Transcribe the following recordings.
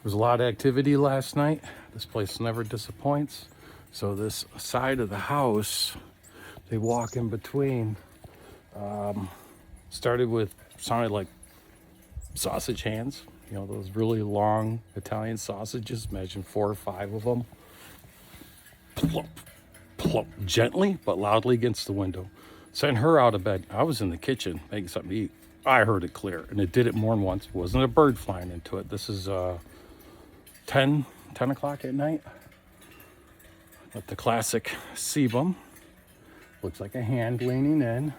was a lot of activity last night. This place never disappoints. So this side of the house, they walk in between. Started with, sounded like sausage hands. You know, those really long Italian sausages. Imagine 4 or 5 of them. Plump, plump, gently but loudly against the window. Sent her out of bed. I was in the kitchen making something to eat. I heard it clear, and it did it more than once. It wasn't a bird flying into it. This is 10 o'clock at night. But the classic sebum. Looks like a hand leaning in.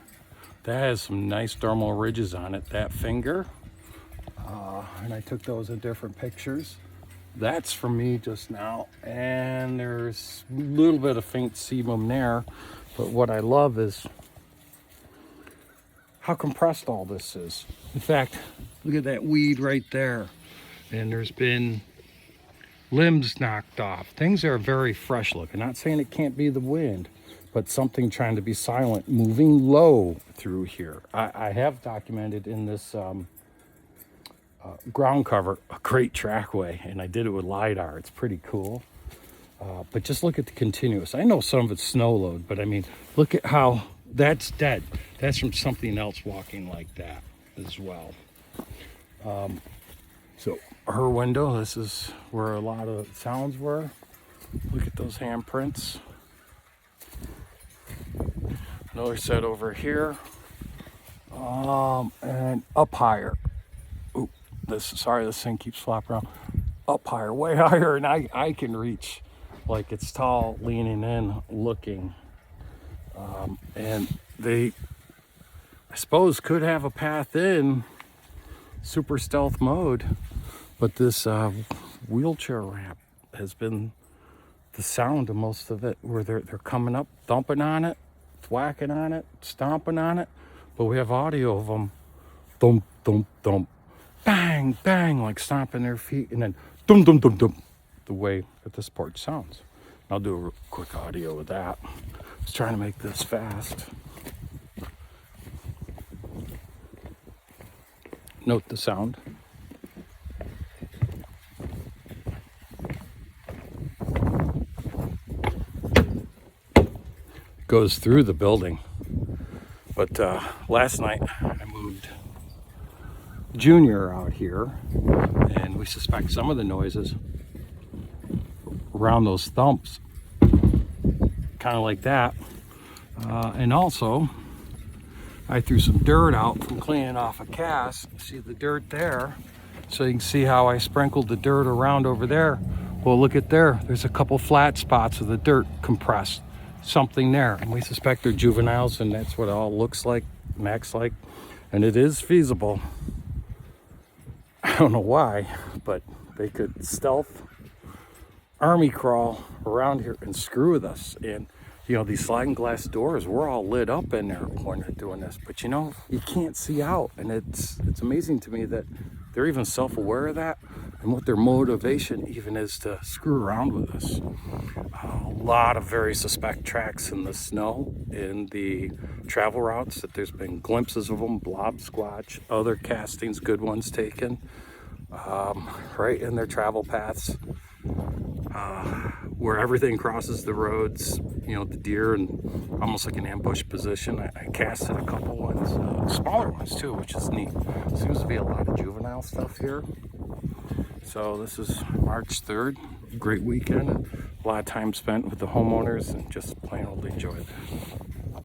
That has some nice dermal ridges on it. That finger. And I took those in different pictures. That's from me just now. And there's a little bit of faint sebum there. But what I love is how compressed all this is. In fact, look at that weed right there. And there's been limbs knocked off. Things are very fresh looking. Not saying it can't be the wind, but something trying to be silent, moving low through here. I have documented in this ground cover a great trackway, and I did it with LiDAR. It's pretty cool. But just look at the continuous. I know some of it's snow load, but I mean, look at how that's dead. That's from something else walking like that as well. So her window, this is where a lot of sounds were. Look at those handprints. Another set over here. And up higher. Ooh, this thing keeps flopping around. Up higher, way higher, and I can reach. Like it's tall, leaning in, looking. And they, I suppose, could have a path in super stealth mode, but this wheelchair ramp has been the sound of most of it, where they're coming up, thumping on it, thwacking on it, stomping on it. But we have audio of them thump, thump, thump, bang, bang, like stomping their feet, and then dum, dum, dum, dum, the way that this porch sounds. I'll do a real quick audio with that. I was trying to make this fast. Note the sound. Goes through the building. But last night I moved Junior out here, and we suspect some of the noises around those thumps, kind of like that. And also, I threw some dirt out from cleaning off a cast. See the dirt there? So you can see how I sprinkled the dirt around over there. Well, look at there. There's a couple flat spots of the dirt compressed. Something there. And we suspect they're juveniles, and that's what it all looks like, acts like. And it is feasible. I don't know why, but they could stealth army crawl around here and screw with us. And you know, these sliding glass doors, we're all lit up in there when they're doing this, but you know, you can't see out. And it's amazing to me that they're even self-aware of that, and what their motivation even is to screw around with us. A lot of very suspect tracks in the snow, in the travel routes, that there's been glimpses of them, blob squatch, other castings, good ones taken, right in their travel paths. Where everything crosses the roads, you know, the deer, and almost like an ambush position. I casted a couple ones, smaller ones too, which is neat. Seems to be a lot of juvenile stuff here. So this is March 3rd, great weekend, a lot of time spent with the homeowners and just plain old enjoyed it.